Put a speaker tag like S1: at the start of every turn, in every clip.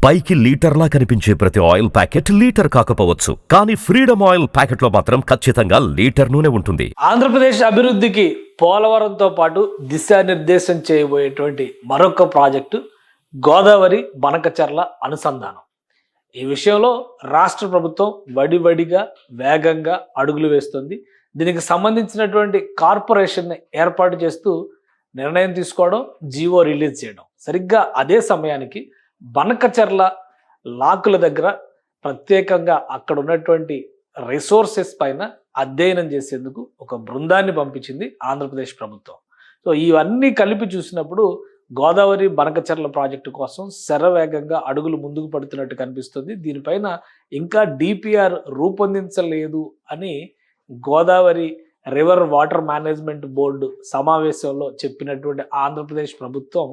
S1: పైకి లీటర్లా కనిపించే ప్రతి ఆయిల్ ప్యాకెట్ లీటర్ కాకపోవచ్చు, కానీ ఫ్రీడమ్ ఆయిల్ ప్యాకెట్లో మాత్రం ఖచ్చితంగా లీటర్ నూనె ఉంటుంది.
S2: ఆంధ్రప్రదేశ్ అభివృద్ధికి పోలవరంతో పాటు దిశానిర్దేశం చేయబోయేటువంటి మరొక ప్రాజెక్టు గోదావరి బనకచెర్ల అనుసంధానం. ఈ విషయంలో రాష్ట్ర ప్రభుత్వం వడివడిగా వేగంగా అడుగులు వేస్తుంది. దీనికి సంబంధించినటువంటి కార్పొరేషన్ని ఏర్పాటు చేస్తూ నిర్ణయం తీసుకోవడం, జీవో రిలీజ్ చేయడం. సరిగ్గా అదే సమయానికి బనకచెర్ల లాకుల దగ్గర ప్రత్యేకంగా అక్కడ ఉన్నటువంటి రిసోర్సెస్ పైన అధ్యయనం చేసేందుకు ఒక బృందాన్ని పంపించింది ఆంధ్రప్రదేశ్ ప్రభుత్వం. సో ఇవన్నీ కలిపి చూసినప్పుడు గోదావరి బనకచెర్ల ప్రాజెక్టు కోసం శరవేగంగా అడుగులు ముందుకు పడుతున్నట్టు కనిపిస్తుంది. దీనిపైన ఇంకా డిపిఆర్ రూపొందించలేదు అని Godavari river water management board సమావేశంలో చెప్పినటువంటి ఆంధ్రప్రదేశ్ ప్రభుత్వం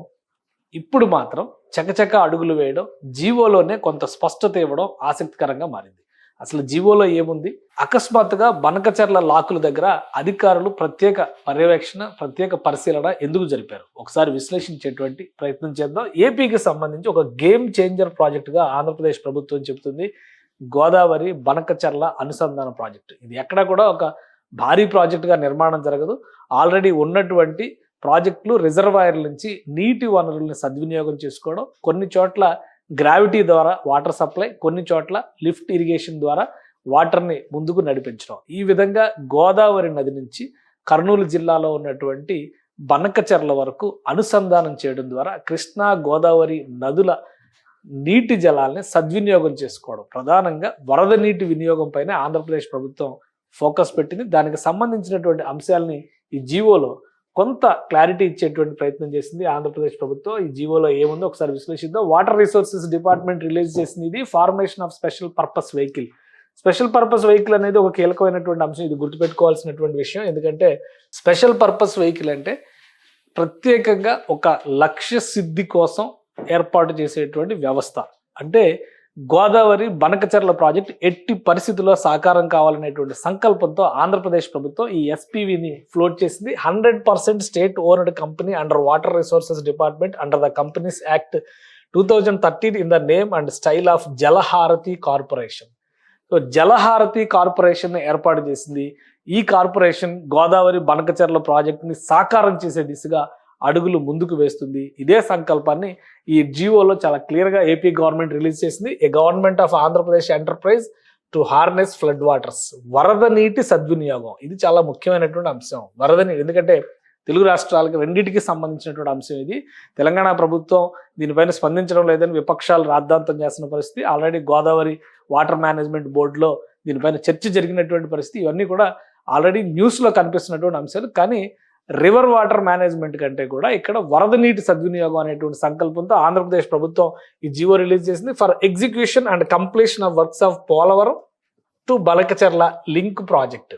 S2: ఇప్పుడు మాత్రం చకచక అడుగులు వేయడం, జీవోలోనే కొంత స్పష్టత ఇవ్వడం ఆసక్తికరంగా మారింది. అసలు జీవోలో ఏముంది? అకస్మాత్తుగా బనకచెర్ల లాకుల దగ్గర అధికారులు ప్రత్యేక పర్యవేక్షణ, ప్రత్యేక పరిశీలన ఎందుకు జరిపారు? ఒకసారి విశ్లేషించేటువంటి ప్రయత్నం చేద్దాం. ఏపీకి సంబంధించి ఒక గేమ్ చేంజర్ ప్రాజెక్టుగా ఆంధ్రప్రదేశ్ ప్రభుత్వం చెబుతుంది గోదావరి బనకచెర్ల అనుసంధాన ప్రాజెక్టు. ఇది ఎక్కడ కూడా ఒక భారీ ప్రాజెక్టుగా నిర్మాణం జరగదు. ఆల్రెడీ ఉన్నటువంటి ప్రాజెక్టులు, రిజర్వాయర్ల నుంచి నీటి వనరుల్ని సద్వినియోగం చేసుకోవడం, కొన్ని చోట్ల గ్రావిటీ ద్వారా వాటర్ సప్లై, కొన్ని చోట్ల లిఫ్ట్ ఇరిగేషన్ ద్వారా వాటర్ని ముందుకు నడిపించడం. ఈ విధంగా గోదావరి నది నుంచి కర్నూలు జిల్లాలో ఉన్నటువంటి బనకచెర్ల వరకు అనుసంధానం చేయడం ద్వారా కృష్ణా గోదావరి నదుల నీటి జలాల్ని సద్వినియోగం చేసుకోవడం, ప్రధానంగా వరద నీటి వినియోగం పైన ఆంధ్రప్రదేశ్ ప్రభుత్వం ఫోకస్ పెట్టింది. దానికి సంబంధించినటువంటి అంశాలని ఈ జీవోలో కొంత క్లారిటీ ఇచ్చేటువంటి ప్రయత్నం చేసింది ఆంధ్రప్రదేశ్ ప్రభుత్వం. ఈ జీవోలో ఏముందో ఒకసారి విశ్లేషిద్దాం. వాటర్ రిసోర్సెస్ డిపార్ట్మెంట్ రిలీజ్ చేసింది ఇది formation of special purpose vehicle. Special purpose vehicle అనేది ఒక కీలకమైనటువంటి అంశం. ఇది గుర్తుపెట్టుకోవాల్సినటువంటి విషయం. ఎందుకంటే స్పెషల్ పర్పస్ వెహికల్ అంటే ప్రత్యేకంగా ఒక లక్ష్య సిద్ధి కోసం ఏర్పాటు చేసేటువంటి వ్యవస్థ. అంటే గోదావరి బనకచెర్ల ప్రాజెక్ట్ ఎట్టి పరిస్థితుల్లో సాకారం కావాలనేటువంటి సంకల్పంతో ఆంధ్రప్రదేశ్ ప్రభుత్వం ఈ ఎస్పీవీని ఫ్లోట్ చేసింది. 100% state owned company under water resources department under the companies act 2013 in the name and style of Jalaharathi corporation. So Jalaharathi corporation ఏర్పాటు చేసింది. ఈ కార్పొరేషన్ గోదావరి బనకచెర్ల ప్రాజెక్టుని సాకారం చేసే దిశగా అడుగులు ముందుకు వేస్తుంది. ఇదే సంకల్పాన్ని ఈ జీవోలో చాలా క్లియర్గా ఏపీ గవర్నమెంట్ రిలీజ్ చేసింది. A government of Andhra Pradesh enterprise to harness flood waters. వరద నీటి సద్వినియోగం, ఇది చాలా ముఖ్యమైనటువంటి అంశం. వరద నీటి, ఎందుకంటే తెలుగు రాష్ట్రాలకు రెండింటికి సంబంధించినటువంటి అంశం ఇది. తెలంగాణ ప్రభుత్వం దీనిపైన స్పందించడం లేదని విపక్షాలు రాద్ధాంతం చేస్తున్న పరిస్థితి. ఆల్రెడీ గోదావరి వాటర్ మేనేజ్మెంట్ బోర్డులో దీనిపైన చర్చ జరిగినటువంటి పరిస్థితి. ఇవన్నీ కూడా ఆల్రెడీ న్యూస్లో కనిపిస్తున్నటువంటి అంశాలు. కానీ రివర్ వాటర్ మేనేజ్మెంట్ కంటే కూడా ఇక్కడ వరద నీటి సద్వినియోగం అనేటువంటి సంకల్పంతో ఆంధ్రప్రదేశ్ ప్రభుత్వం ఈ జీవో రిలీజ్ చేసింది. For execution and completion of works of Polavaram to Banakacherla link project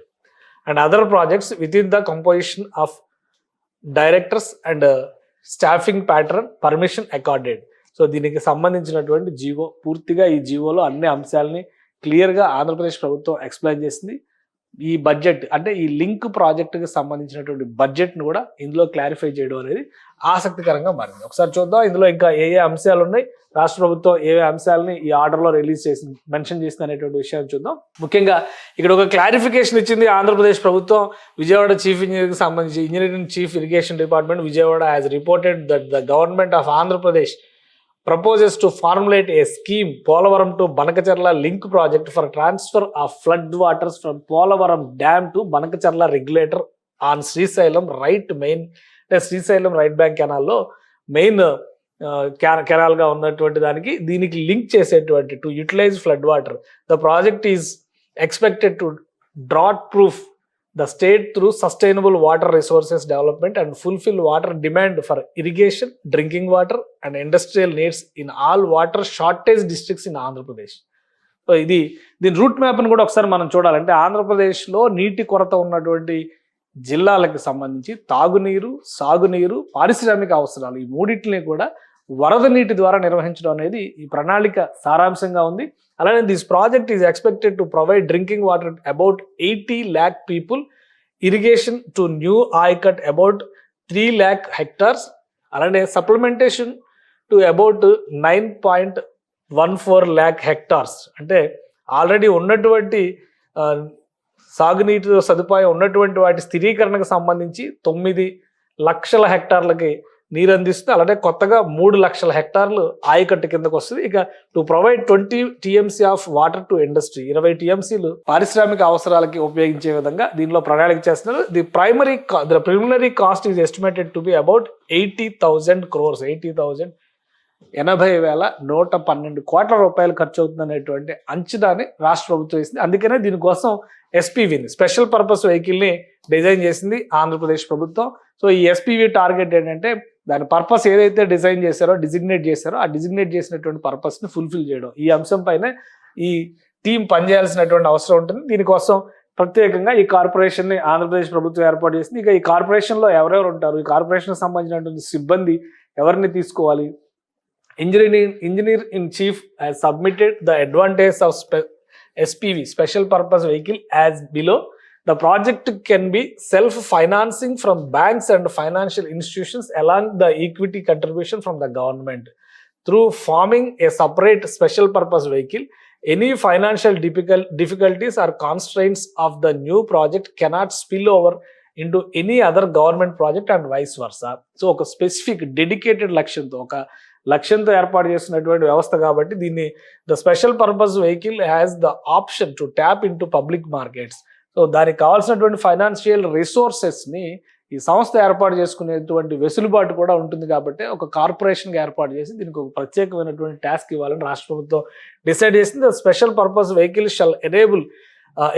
S2: and other projects with in the composition of directors and staffing pattern permission accorded. So దీనికి సంబంధించినటువంటి జీవో, పూర్తిగా ఈ జీవోలో అన్ని అంశాలని క్లియర్గా ఆంధ్రప్రదేశ్ ప్రభుత్వం ఎక్స్ప్లెయిన్ చేసింది. ఈ బడ్జెట్ అంటే ఈ లింక్ ప్రాజెక్టుకి సంబంధించినటువంటి బడ్జెట్ను కూడా ఇందులో క్లారిఫై చేయడం అనేది ఆసక్తికరంగా మారింది. ఒకసారి చూద్దాం ఇందులో ఇంకా ఏ అంశాలు ఉన్నాయి, రాష్ట్ర ప్రభుత్వం ఏ అంశాలని ఈ ఆర్డర్లో రిలీజ్ చేసి మెన్షన్ చేసింది అనేటువంటి విషయాన్ని చూద్దాం. ముఖ్యంగా ఇక్కడ ఒక క్లారిఫికేషన్ ఇచ్చింది ఆంధ్రప్రదేశ్ ప్రభుత్వం. విజయవాడ చీఫ్ ఇంజనీర్కి సంబంధించి engineering chief irrigation department Vijayawada has reported that the government of Andhra Pradesh proposes to formulate a scheme Polavaram to Banakacherla link project for transfer of flood waters from Polavaram dam to Banakacherla regulator on Srisailam Srisailam right bank canal lo main canal ga unnatuvanti daniki deeniki link chesetuvanti to utilize flood water. The project is expected to drought proof the state through sustainable water resources development and fulfill water demand for irrigation, drinking water and industrial needs in all water shortage districts in Andhra Pradesh. So దీని route మ్యాప్ను కూడా ఒకసారి మనం చూడాలంటే ఆంధ్రప్రదేశ్లో నీటి కొరత ఉన్నటువంటి జిల్లాలకు సంబంధించి తాగునీరు, సాగునీరు, పారిశ్రామిక అవసరాలు ఈ మూడింటిని కూడా వరద నీటి ద్వారా నిర్వహించడం అనేది ఈ ప్రణాళిక సారాంశంగా ఉంది. అలానే this project is expected to provide drinking water about 80 lakh people, irrigation to new ayacut about 3 lakh hectares, అలానే supplementation to about 14 lakh hectares అంటే ఆల్రెడీ ఉన్నటువంటి ఆ, సాగునీటి సదుపాయం ఉన్నటువంటి వాటి స్థిరీకరణకు సంబంధించి 9 లక్షల హెక్టార్లకి నీరు అందిస్తుంది. అలాగే కొత్తగా 3 లక్షల హెక్టార్లు ఆయకట్టు కిందకు వస్తుంది. ఇక to provide 20 TMC of water to industry, 20 టీఎంసీలు పారిశ్రామిక అవసరాలకి ఉపయోగించే విధంగా దీనిలో ప్రణాళిక చేస్తున్నారు. The preliminary cost is estimated to be about 80,000 crores, 80,112 కోట్ల రూపాయలు ఖర్చు అవుతుందనేటువంటి అంచనాని రాష్ట్ర ప్రభుత్వం ఇస్తుంది. అందుకనే దీనికోసం ఎస్పీవీని, స్పెషల్ పర్పస్ వెహికల్ని డిజైన్ చేసింది ఆంధ్రప్రదేశ్ ప్రభుత్వం. సో ఈ ఎస్పీవీ టార్గెట్ ఏంటంటే దాని పర్పస్ ఏదైతే డిజైన్ చేశారో, డిజిగ్నేట్ చేశారో, ఆ డిజిగ్నేట్ చేసినటువంటి పర్పస్ని ఫుల్ఫిల్ చేయడం. ఈ అంశం పైన ఈ టీం పనిచేయాల్సినటువంటి అవసరం ఉంటుంది. దీనికోసం ప్రత్యేకంగా ఈ కార్పొరేషన్ని ఆంధ్రప్రదేశ్ ప్రభుత్వం ఏర్పాటు చేసింది. ఇక ఈ కార్పొరేషన్లో ఎవరెవరు ఉంటారు, ఈ కార్పొరేషన్కి సంబంధించినటువంటి సిబ్బంది ఎవరిని తీసుకోవాలి? Engineer in chief has submitted the advantage of SPV, special purpose vehicle, as below. The project can be self-financing from banks and financial institutions along the equity contribution from the government. Through forming a separate special purpose vehicle, any financial difficulties or constraints of the new project cannot spill over into any other government project and vice versa. So ఒక specific dedicated లక్ష్యంతో ఏర్పాటు చేస్తున్నటువంటి వ్యవస్థ కాబట్టి దీన్ని the special purpose vehicle has the option to tap in to public markets. So దానికి కావాల్సినటువంటి financial రిసోర్సెస్ని ఈ సంస్థ ఏర్పాటు చేసుకునేటువంటి వెసులుబాటు కూడా ఉంటుంది. కాబట్టి ఒక కార్పొరేషన్గా ఏర్పాటు చేసి దీనికి ఒక ప్రత్యేకమైనటువంటి టాస్క్ ఇవ్వాలని రాష్ట్ర ప్రభుత్వం డిసైడ్ చేసింది. The special purpose vehicle shall enable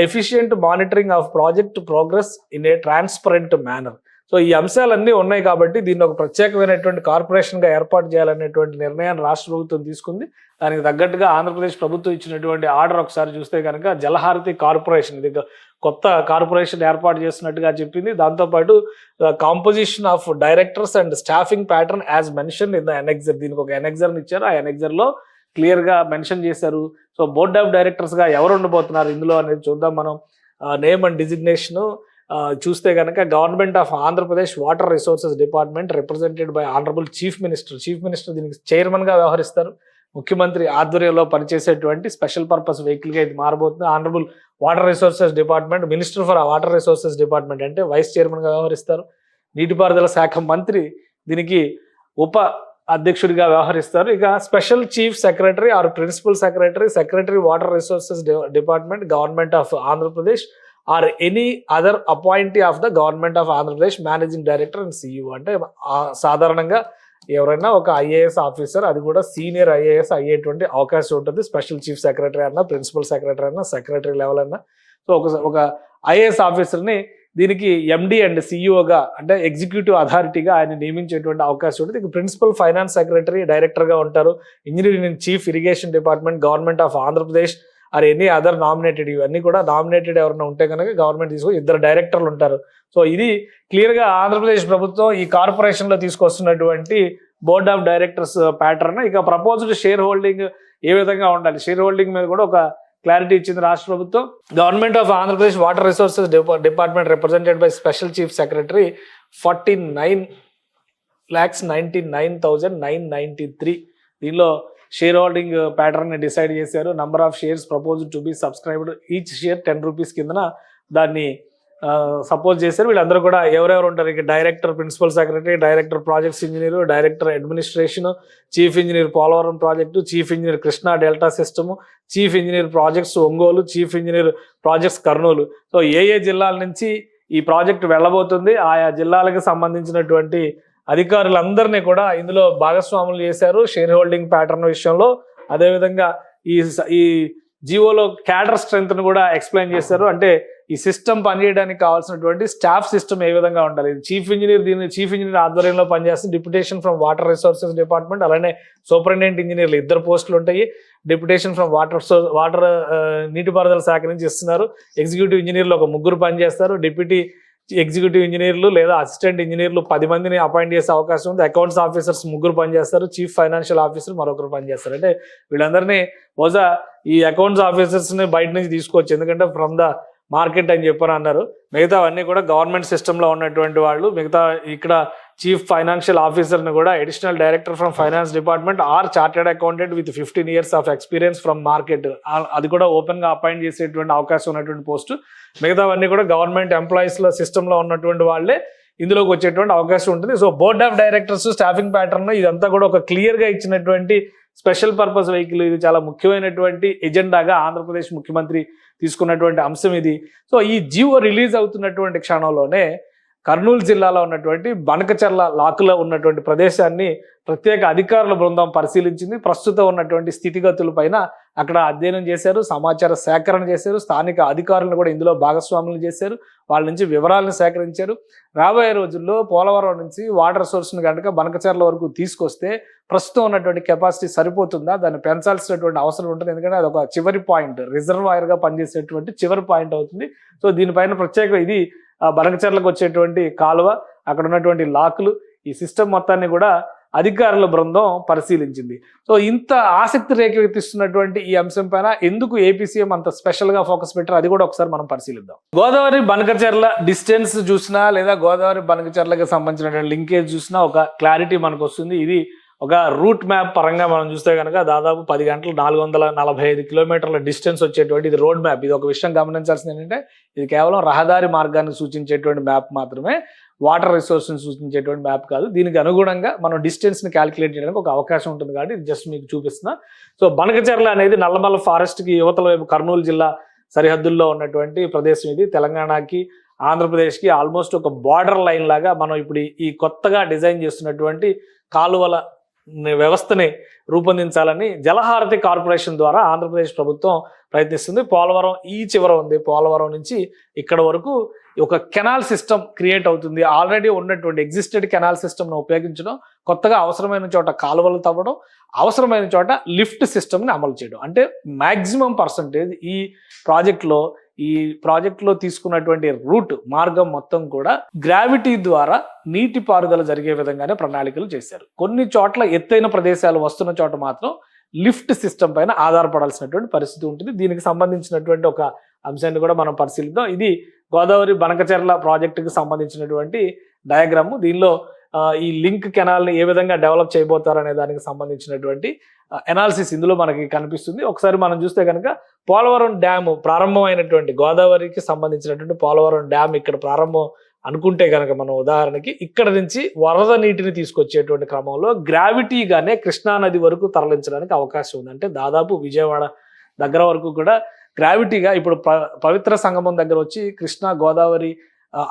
S2: efficient monitoring of project progress in a transparent manner. So ఈ అంశాలన్నీ ఉన్నాయి కాబట్టి దీన్ని ఒక ప్రత్యేకమైనటువంటి కార్పొరేషన్గా ఏర్పాటు చేయాలనేటువంటి నిర్ణయాన్ని రాష్ట్ర ప్రభుత్వం తీసుకుంది. దానికి తగ్గట్టుగా ఆంధ్రప్రదేశ్ ప్రభుత్వం ఇచ్చినటువంటి ఆర్డర్ ఒకసారి చూస్తే కనుక జలహారతి కార్పొరేషన్, ఇది కొత్త కార్పొరేషన్ ఏర్పాటు చేస్తున్నట్టుగా చెప్పింది. దాంతోపాటు composition of directors and staffing pattern as mention in the annexure, దీనికి ఒక ఎనెక్సర్ని ఇచ్చారు. ఆ ఎనెక్సర్లో క్లియర్గా మెన్షన్ చేశారు. సో బోర్డ్ ఆఫ్ డైరెక్టర్స్గా ఎవరు ఉండబోతున్నారు ఇందులో అనేది చూద్దాం మనం. నేమ్ అండ్ డిజిగ్నేషను చూస్తే కనుక government of Andhra Pradesh water resources department represented by honourable chief minister దీనికి చైర్మన్గా వ్యవహరిస్తారు. ముఖ్యమంత్రి ఆధ్వర్యంలో పనిచేసేటువంటి స్పెషల్ పర్పస్ వెహికల్గా ఇది మారబోతుంది. Honourable water resources department, minister for water resources department అంటే వైస్ చైర్మన్గా వ్యవహరిస్తారు. నీటిపారుదల శాఖ మంత్రి దీనికి ఉప అధ్యక్షుడిగా వ్యవహరిస్తారు. ఇక special chief secretary or principal secretary water resources department, government of Andhra Pradesh or any other appointee of the government of Andhra Pradesh, managing director and CEO. అంటే సాధారణంగా ఎవరైనా ఒక ఐఏఎస్ ఆఫీసర్, అది కూడా సీనియర్ ఐఏఎస్ అయ్యేటువంటి అవకాశం ఉంటుంది. స్పెషల్ చీఫ్ సెక్రటరీ అన్నా, ప్రిన్సిపల్ సెక్రటరీ అన్నా, సెక్రటరీ లెవెల్ అన్నా. సో ఒక ఐఏఎస్ ఆఫీసర్ని దీనికి ఎండి అండ్ సిఇఓగా అంటే ఎగ్జిక్యూటివ్ అథారిటీగా ఆయన నియమించేటువంటి అవకాశం ఉంటుంది. ఇక ప్రిన్సిపల్ ఫైనాన్స్ సెక్రటరీ డైరెక్టర్గా ఉంటారు. Engineering and chief irrigation department, government of Andhra Pradesh or any other nominated. ఇవన్నీ కూడా నామినేటెడ్ ఎవరైనా ఉంటే కనుక గవర్నమెంట్ తీసుకొని 2 డైరెక్టర్లు ఉంటారు. సో ఇది క్లియర్గా ఆంధ్రప్రదేశ్ ప్రభుత్వం ఈ కార్పొరేషన్లో తీసుకొస్తున్నటువంటి బోర్డ్ ఆఫ్ డైరెక్టర్స్ ప్యాటర్న్. ఇక ప్రపోజ్డ్ షేర్ హోల్డింగ్ ఏ విధంగా ఉండాలి, షేర్ హోల్డింగ్ మీద కూడా ఒక క్లారిటీ ఇచ్చింది రాష్ట్ర ప్రభుత్వం. Government of Andhra Pradesh water resources department represented by special chief secretary 49,99,993. దీనిలో షేర్ హోల్డింగ్ ప్యాటర్న్ డిసైడ్ చేశారు. Number of shares proposed to be subscribed, each share 10 rupees కిందన దాన్ని సపోజ్ చేశారు. వీళ్ళందరూ కూడా ఎవరెవరు ఉంటారు, ఇక director principal secretary, director projects engineer, director administration, chief engineer Polavaram project, chief engineer Krishna delta system, chief engineer projects Ongole, chief engineer projects Kurnool. So ఏ జిల్లాల నుంచి ఈ ప్రాజెక్టు వెళ్ళబోతుంది, ఆయా జిల్లాలకు సంబంధించినటువంటి అధికారులందరినీ కూడా ఇందులో భాగస్వాములు చేశారు షేర్ హోల్డింగ్ ప్యాటర్న్ విషయంలో. అదేవిధంగా ఈ జియోలో క్యాడర్ స్ట్రెంగ్త్ను కూడా ఎక్స్ప్లెయిన్ చేశారు. అంటే ఈ సిస్టమ్ పనిచేయడానికి కావాల్సినటువంటి స్టాఫ్ సిస్టమ్ ఏ విధంగా ఉండాలి. చీఫ్ ఇంజనీర్ ఆధ్వర్యంలో పనిచేస్తుంది. Deputation from water resources department, అలానే సూపరింటెండెంట్ ఇంజనీర్లు 2 పోస్టులు ఉంటాయి. డిప్యుటేషన్ ఫ్రమ్ వాటర్ నీటిపారుదల శాఖ నుంచి ఇస్తున్నారు. ఎగ్జిక్యూటివ్ ఇంజనీర్లు 3 పనిచేస్తారు. డిప్యూటీ ఎగ్జిక్యూటివ్ ఇంజనీర్లు లేదా అసిస్టెంట్ ఇంజనీర్లు 10 మందిని అపాయింట్ చేసే అవకాశం ఉంది. అకౌంట్స్ ఆఫీసర్స్ 3 పనిచేస్తారు. చీఫ్ ఫైనాన్షియల్ ఆఫీసర్ మరొకరు పనిచేస్తారు. అంటే వీళ్ళందరినీ బహుశా ఈ అకౌంట్స్ ఆఫీసర్స్ని బయట నుంచి తీసుకోవచ్చు, ఎందుకంటే ఫ్రమ్ ద మార్కెట్ అని చెప్పని అన్నారు. మిగతా అన్నీ కూడా గవర్నమెంట్ సిస్టంలో ఉన్నటువంటి వాళ్ళు. మిగతా ఇక్కడ చీఫ్ ఫైనాన్షియల్ ఆఫీసర్ని కూడా additional director from finance department or chartered accountant with 15 years of experience from market, అది కూడా ఓపెన్గా అపాయింట్ చేసేటువంటి అవకాశం ఉన్నటువంటి పోస్టు. మిగతావన్నీ కూడా గవర్నమెంట్ ఎంప్లాయీస్లో సిస్టంలో ఉన్నటువంటి వాళ్ళే ఇందులోకి వచ్చేటువంటి అవకాశం ఉంటుంది. So board of directors, staffing pattern ఇదంతా కూడా ఒక క్లియర్గా ఇచ్చినటువంటి స్పెషల్ పర్పస్ వెహికల్. ఇది చాలా ముఖ్యమైనటువంటి ఎజెండాగా ఆంధ్రప్రదేశ్ ముఖ్యమంత్రి తీసుకున్నటువంటి అంశం ఇది. సో ఈ జీవో రిలీజ్ అవుతున్నటువంటి క్షణంలోనే కర్నూలు జిల్లాలో ఉన్నటువంటి బనకచర్ల లాకులో ఉన్నటువంటి ప్రదేశాన్ని ప్రత్యేక అధికారుల బృందం పరిశీలించింది. ప్రస్తుతం ఉన్నటువంటి స్థితిగతులపైన అక్కడ అధ్యయనం చేశారు, సమాచార సేకరణ చేశారు, స్థానిక అధికారులను కూడా ఇందులో భాగస్వాములు చేశారు, వాళ్ళ నుంచి వివరాలను సేకరించారు. రాబోయే రోజుల్లో పోలవరం నుంచి వాటర్ సోర్స్ని కనుక బనకచర్ల వరకు తీసుకొస్తే ప్రస్తుతం ఉన్నటువంటి కెపాసిటీ సరిపోతుందా, దాన్ని పెంచాల్సినటువంటి అవసరం ఉంటుంది. ఎందుకంటే అది ఒక చివరి పాయింట్, రిజర్వాయర్గా పనిచేసేటువంటి చివరి పాయింట్ అవుతుంది. సో దీనిపైన ప్రత్యేక ఇది బనకచర్లకు వచ్చేటువంటి కాలువ, అక్కడ ఉన్నటువంటి లాకులు, ఈ సిస్టమ్ మొత్తాన్ని కూడా అధికారుల బృందం పరిశీలించింది. సో ఇంత ఆసక్తి రేకెత్తిస్తున్నటువంటి ఈ అంశం పైన ఎందుకు ఏపీ సీఎం అంత స్పెషల్గా ఫోకస్ పెట్టారు, అది కూడా ఒకసారి మనం పరిశీలిద్దాం. గోదావరి బనకచర్ల డిస్టెన్స్ చూసినా లేదా గోదావరి బనకచర్లకు సంబంధించినటువంటి లింకేజ్ చూసినా ఒక క్లారిటీ మనకు వస్తుంది. ఇది ఒక రూట్ మ్యాప్ పరంగా మనం చూస్తే కనుక దాదాపు 10 గంటలు 445 కిలోమీటర్ల డిస్టెన్స్ వచ్చేటువంటి ఇది రోడ్ మ్యాప్. ఇది ఒక విషయం గమనించాల్సింది ఏంటంటే ఇది కేవలం రహదారి మార్గాన్ని సూచించేటువంటి మ్యాప్ మాత్రమే, వాటర్ రిసోర్స్ని సూచించేటువంటి మ్యాప్ కాదు. దీనికి అనుగుణంగా మనం డిస్టెన్స్ని క్యాలిక్యులేట్ చేయడానికి ఒక అవకాశం ఉంటుంది కాబట్టి ఇది జస్ట్ మీకు చూపిస్తున్నా. సో బనకచర్ల అనేది నల్లమల్ల ఫారెస్ట్కి యువతల వైపు కర్నూలు జిల్లా సరిహద్దుల్లో ఉన్నటువంటి ప్రదేశం. ఇది తెలంగాణకి ఆంధ్రప్రదేశ్కి ఆల్మోస్ట్ ఒక బార్డర్ లైన్ లాగా మనం ఇప్పుడు ఈ కొత్తగా డిజైన్ చేస్తున్నటువంటి కాలువల వ్యవస్థని రూపొందించాలని జలహారతి కార్పొరేషన్ ద్వారా ఆంధ్రప్రదేశ్ ప్రభుత్వం ప్రయత్నిస్తుంది. పోలవరం ఈ చివర ఉంది, పోలవరం నుంచి ఇక్కడ వరకు ఒక కెనాల్ సిస్టమ్ క్రియేట్ అవుతుంది. ఆల్రెడీ ఉన్నటువంటి ఎగ్జిస్టెడ్ కెనాల్ సిస్టమ్ను ఉపయోగించడం, కొత్తగా అవసరమైన చోట కాలువలు తవ్వడం, అవసరమైన చోట లిఫ్ట్ సిస్టమ్ని అమలు చేయడం. అంటే మ్యాక్సిమం పర్సంటేజ్ ఈ ప్రాజెక్ట్లో తీసుకున్నటువంటి రూట్ మార్గం మొత్తం కూడా గ్రావిటీ ద్వారా నీటిపారుదల జరిగే విధంగానే ప్రణాళికలు చేశారు. కొన్ని చోట్ల ఎత్తైన ప్రదేశాలు వస్తున్న చోట మాత్రం లిఫ్ట్ సిస్టమ్ పైన ఆధారపడాల్సినటువంటి పరిస్థితి ఉంటుంది. దీనికి సంబంధించినటువంటి ఒక అంశాన్ని కూడా మనం పరిశీలిద్దాం. ఇది గోదావరి బనకచర్ల ప్రాజెక్టుకి సంబంధించినటువంటి డయాగ్రాము. దీనిలో ఈ లింక్ కెనాల్ని ఏ విధంగా డెవలప్ చేయబోతారు అనే దానికి సంబంధించినటువంటి ఎనాలిసిస్ ఇందులో మనకి కనిపిస్తుంది. ఒకసారి మనం చూస్తే కనుక పోలవరం డ్యామ్ ప్రారంభమైనటువంటి గోదావరికి సంబంధించినటువంటి పోలవరం డ్యామ్ ఇక్కడ ప్రారంభం అనుకుంటే కనుక మనం ఉదాహరణకి ఇక్కడ నుంచి వరద నీటిని తీసుకొచ్చేటువంటి క్రమంలో గ్రావిటీగానే కృష్ణానది వరకు తరలించడానికి అవకాశం ఉంది. అంటే దాదాపు విజయవాడ దగ్గర వరకు కూడా గ్రావిటీగా ఇప్పుడు పవిత్ర సంగమం దగ్గర వచ్చి కృష్ణా గోదావరి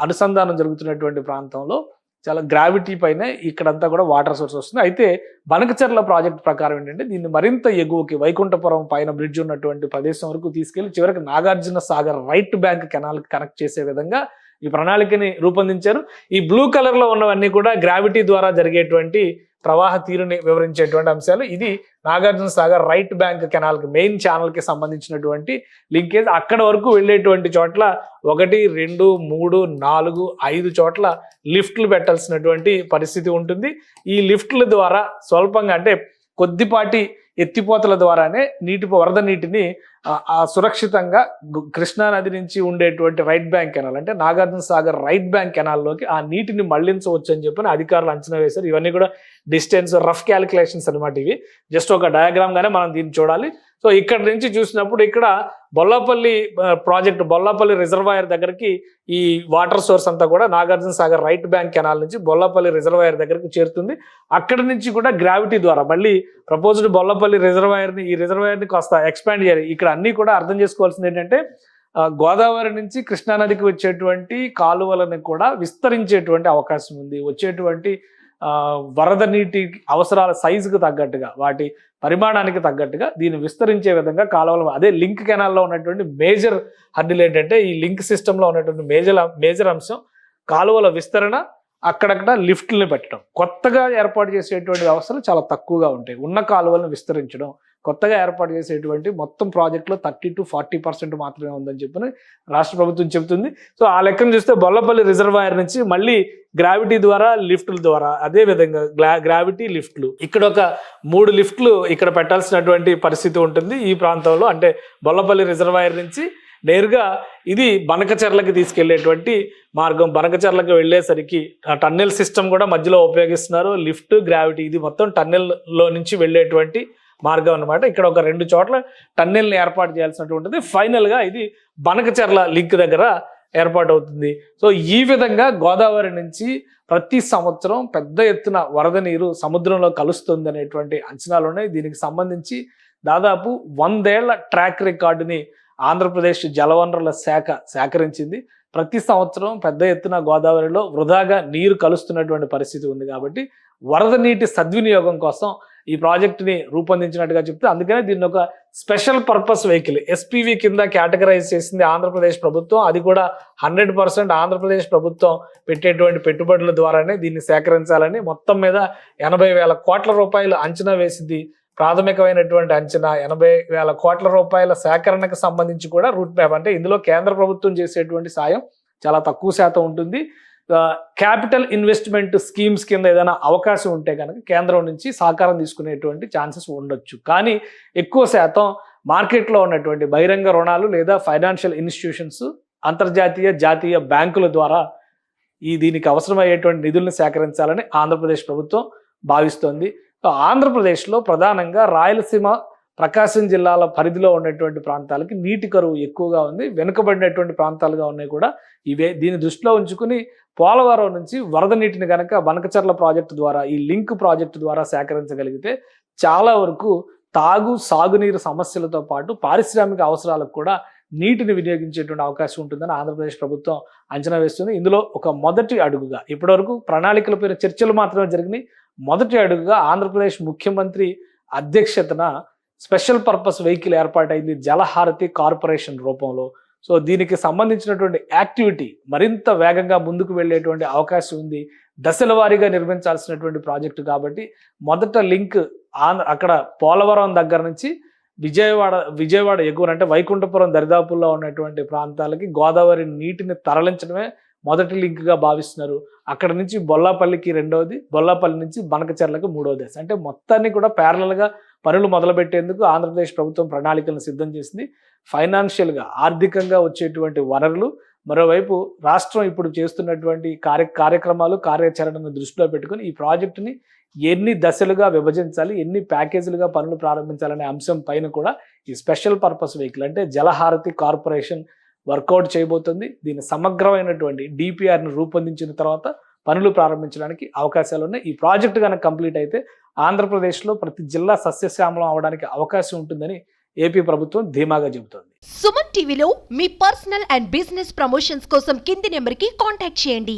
S2: అనుసంధానం జరుగుతున్నటువంటి ప్రాంతంలో చాలా గ్రావిటీ పైన ఇక్కడంతా కూడా వాటర్ సోర్స్ వస్తుంది. అయితే బనకచర్ల ప్రాజెక్ట్ ప్రకారం ఏంటంటే దీన్ని మరింత ఎగువకి వైకుంఠపురం పైన బ్రిడ్జ్ ఉన్నటువంటి ప్రదేశం వరకు తీసుకెళ్లి చివరికి నాగార్జున సాగర్ రైట్ బ్యాంక్ కెనాల్కి కనెక్ట్ చేసే విధంగా ఈ ప్రణాళికని రూపొందించారు. ఈ బ్లూ కలర్లో ఉన్నవన్నీ కూడా గ్రావిటీ ద్వారా జరిగేటువంటి ప్రవాహ తీరుని వివరించేటువంటి అంశాలు. ఇది నాగార్జున సాగర్ రైట్ బ్యాంక్ కెనాల్కి మెయిన్ ఛానల్కి సంబంధించినటువంటి లింకేజ్. అక్కడ వరకు వెళ్ళేటువంటి చోట్ల 1, 2, 3, 4, 5 చోట్ల లిఫ్ట్లు పెట్టాల్సినటువంటి పరిస్థితి ఉంటుంది. ఈ లిఫ్ట్ల ద్వారా స్వల్పంగా అంటే కొద్దిపాటి ఎత్తిపోతల ద్వారానే వరద నీటిని సురక్షితంగా కృష్ణానది నుంచి ఉండేటువంటి రైట్ బ్యాంక్ కెనాల్ అంటే నాగార్జున సాగర్ రైట్ బ్యాంక్ కెనాల్లోకి ఆ నీటిని మళ్లించవచ్చు అని చెప్పి అధికారులు అంచనా వేశారు. ఇవన్నీ కూడా డిస్టెన్స్ రఫ్ క్యాలిక్యులేషన్స్ అనమాట. ఇవి జస్ట్ ఒక డయాగ్రామ్ గానే మనం దీన్ని చూడాలి. సో ఇక్కడ నుంచి చూసినప్పుడు ఇక్కడ బొల్లాపల్లి ప్రాజెక్ట్, బొల్లాపల్లి రిజర్వాయర్ దగ్గరికి ఈ వాటర్ సోర్స్ అంతా కూడా Nagarjuna Sagar right bank canal నుంచి బొల్లాపల్లి రిజర్వాయర్ దగ్గరికి చేరుతుంది. అక్కడి నుంచి కూడా గ్రావిటీ ద్వారా మళ్ళీ ప్రపోజ్డ్ బొల్లాపల్లి ఈ రిజర్వాయర్ని కాస్త ఎక్స్పాండ్ చేయాలి. ఇక్కడ అన్నీ కూడా అర్థం చేసుకోవాల్సింది ఏంటంటే గోదావరి నుంచి కృష్ణానదికి వచ్చేటువంటి కాలువలను కూడా విస్తరించేటువంటి అవకాశం ఉంది. వచ్చేటువంటి వరద నీటి అవసరాల సైజుకు తగ్గట్టుగా, వాటి పరిమాణానికి తగ్గట్టుగా దీన్ని విస్తరించే విధంగా కాలువలు, అదే లింక్ కెనాల్లో ఉన్నటువంటి మేజర్ హర్డిల్ ఏంటంటే ఈ లింక్ సిస్టంలో ఉన్నటువంటి మేజర్ అంశం కాలువల విస్తరణ, అక్కడక్కడ లిఫ్ట్లని పెట్టడం. కొత్తగా ఏర్పాటు చేసేటువంటి వ్యవస్థలు చాలా తక్కువగా ఉంటాయి. ఉన్న కాలువలను విస్తరించడం, కొత్తగా ఏర్పాటు చేసేటువంటి మొత్తం ప్రాజెక్టులో 30 to 40% మాత్రమే ఉందని చెప్పి రాష్ట్ర ప్రభుత్వం చెబుతుంది. సో ఆ లెక్కను చూస్తే బొల్లపల్లి రిజర్వాయర్ నుంచి మళ్ళీ గ్రావిటీ ద్వారా లిఫ్ట్ల ద్వారా, అదే విధంగా గ్రావిటీ లిఫ్ట్లు, ఇక్కడ ఒక 3 లిఫ్ట్లు ఇక్కడ పెట్టాల్సినటువంటి పరిస్థితి ఉంటుంది ఈ ప్రాంతంలో. అంటే బొల్లపల్లి రిజర్వాయర్ నుంచి నేరుగా ఇది బనకచెర్లకి తీసుకెళ్లేటువంటి మార్గం. బనకచెర్లకు వెళ్ళేసరికి ఆ టన్నెల్ సిస్టమ్ కూడా మధ్యలో ఉపయోగిస్తున్నారు. లిఫ్ట్, గ్రావిటీ ఇది మొత్తం టన్నెల్లో నుంచి వెళ్ళేటువంటి మార్గం అన్నమాట. ఇక్కడ ఒక 2 చోట్ల టన్నెల్ని ఏర్పాటు చేయాల్సినటువంటిది. ఫైనల్గా ఇది బనకచెర్ల లింక్ దగ్గర ఏర్పాటు అవుతుంది. సో ఈ విధంగా గోదావరి నుంచి ప్రతి సంవత్సరం పెద్ద ఎత్తున వరద నీరు సముద్రంలో కలుస్తుంది అనేటువంటి అంచనాలు ఉన్నాయి. దీనికి సంబంధించి దాదాపు 100 ఏళ్ల ట్రాక్ రికార్డుని ఆంధ్రప్రదేశ్ జలవనరుల శాఖ సేకరించింది. ప్రతి సంవత్సరం పెద్ద ఎత్తున గోదావరిలో వృధాగా నీరు కలుస్తున్నటువంటి పరిస్థితి ఉంది. కాబట్టి వరద నీటి సద్వినియోగం కోసం ఈ ప్రాజెక్టుని రూపొందించినట్టుగా చెప్తే, అందుకనే దీన్ని ఒక స్పెషల్ పర్పస్ వెహికల్ ఎస్పీవీ కింద కేటగరైజ్ చేసింది ఆంధ్రప్రదేశ్ ప్రభుత్వం. అది కూడా 100% ఆంధ్రప్రదేశ్ ప్రభుత్వం పెట్టేటువంటి పెట్టుబడుల ద్వారానే దీన్ని సేకరించాలని మొత్తం మీద 80,000 కోట్ల రూపాయలు అంచనా వేసింది. ప్రాథమికమైనటువంటి అంచనా 80,000 కోట్ల రూపాయల సేకరణకు సంబంధించి కూడా రూట్ మ్యాప్, అంటే ఇందులో కేంద్ర ప్రభుత్వం చేసేటువంటి సాయం చాలా తక్కువ శాతం ఉంటుంది. క్యాపిటల్ ఇన్వెస్ట్మెంట్ స్కీమ్స్ కింద ఏదైనా అవకాశం ఉంటే కనుక కేంద్రం నుంచి సహకారం తీసుకునేటువంటి ఛాన్సెస్ ఉండొచ్చు. కానీ ఎక్కువ శాతం మార్కెట్లో ఉన్నటువంటి బహిరంగ రుణాలు లేదా ఫైనాన్షియల్ ఇన్స్టిట్యూషన్స్, అంతర్జాతీయ జాతీయ బ్యాంకుల ద్వారా దీనికి అవసరమయ్యేటువంటి నిధులను సేకరించాలని ఆంధ్రప్రదేశ్ ప్రభుత్వం భావిస్తోంది. ఆంధ్రప్రదేశ్లో ప్రధానంగా రాయలసీమ, ప్రకాశం జిల్లాల పరిధిలో ఉన్నటువంటి ప్రాంతాలకి నీటి కరువు ఎక్కువగా ఉంది. వెనుకబడినటువంటి ప్రాంతాలుగా ఉన్నాయి కూడా ఇవే. దీన్ని దృష్టిలో ఉంచుకుని పోలవరం నుంచి వరద నీటిని కనుక బనకచెర్ల ప్రాజెక్టు ద్వారా, ఈ లింక్ ప్రాజెక్టు ద్వారా సేకరించగలిగితే చాలా వరకు సాగునీరు సమస్యలతో పాటు పారిశ్రామిక అవసరాలకు కూడా నీటిని వినియోగించేటువంటి అవకాశం ఉంటుందని ఆంధ్రప్రదేశ్ ప్రభుత్వం అంచనా వేస్తుంది. ఇందులో ఒక మొదటి అడుగుగా, ఇప్పటివరకు ప్రణాళికలపైన చర్చలు మాత్రమే జరిగినాయి. మొదటి అడుగుగా ఆంధ్రప్రదేశ్ ముఖ్యమంత్రి అధ్యక్షతన స్పెషల్ పర్పస్ వెహికల్ ఏర్పాటైంది జలహారతి కార్పొరేషన్ రూపంలో. సో దీనికి సంబంధించినటువంటి యాక్టివిటీ మరింత వేగంగా ముందుకు వెళ్ళేటువంటి అవకాశం ఉంది. దశల వారీగా నిర్మించాల్సినటువంటి ప్రాజెక్టు కాబట్టి మొదట లింక్ అక్కడ పోలవరం దగ్గర నుంచి విజయవాడ ఎగువన, అంటే వైకుంఠపురం దరిదాపుల్లో ఉన్నటువంటి ప్రాంతాలకి గోదావరి నీటిని తరలించడమే మొదటి లింక్గా భావిస్తున్నారు. అక్కడ నుంచి బొల్లాపల్లికి రెండవది, బొల్లాపల్లి నుంచి బనకచెర్లకు మూడవది. అంటే మొత్తాన్ని కూడా ప్యారలల్గా పనులు మొదలుపెట్టేందుకు ఆంధ్రప్రదేశ్ ప్రభుత్వం ప్రణాళికలను సిద్ధం చేసింది. ఫైనాన్షియల్గా, ఆర్థికంగా వచ్చేటువంటి వనరులు, మరోవైపు రాష్ట్రం ఇప్పుడు చేస్తున్నటువంటి కార్యక్రమాలు, కార్యాచరణను దృష్టిలో పెట్టుకుని ఈ ప్రాజెక్టుని ఎన్ని దశలుగా విభజించాలి, ఎన్ని ప్యాకేజీలుగా పనులు ప్రారంభించాలనే అంశం పైన కూడా ఈ స్పెషల్ పర్పస్ వెహికల్ అంటే జలహారతి కార్పొరేషన్ వర్కౌట్ చేయబోతుంది. దీని సమగ్రమైనటువంటి డిపిఆర్ను రూపొందించిన తర్వాత పనులు ప్రారంభించడానికి అవకాశాలు ఉన్నాయి. ఈ ప్రాజెక్టు కనుక కంప్లీట్ అయితే ఆంధ్రప్రదేశ్లో ప్రతి జిల్లా సస్యశ్యామలం అవడానికి అవకాశం ఉంటుందని ఏపీ ప్రభుత్వం ధీమాగా చెబుతోంది.
S3: సుమన్ టీవీలో మీ పర్సనల్ అండ్ బిజినెస్ ప్రమోషన్స్ కోసం కింది నెంబర్కి కాంటాక్ట్ చేయండి.